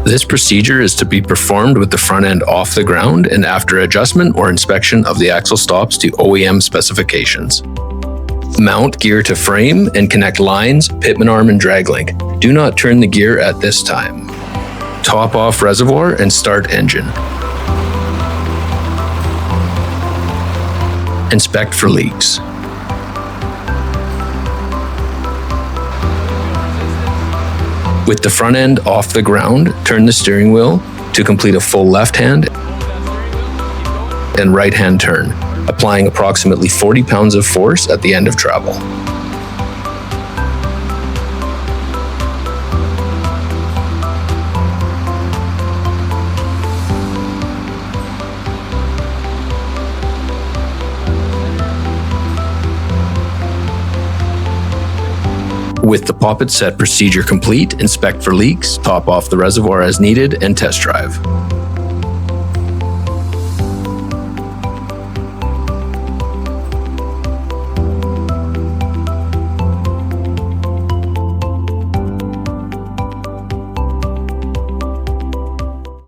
This procedure is to be performed with the front end off the ground and after adjustment or inspection of the axle stops to OEM specifications. Mount gear to frame and connect lines, pitman arm, and drag link. Do not turn the gear at this time. Top off reservoir and start engine. Inspect for leaks. With the front end off the ground, turn the steering wheel to complete a full left hand and right hand turn, applying approximately 40 pounds of force at the end of travel. With the Poppet set procedure complete, inspect for leaks, top off the reservoir as needed, and test drive.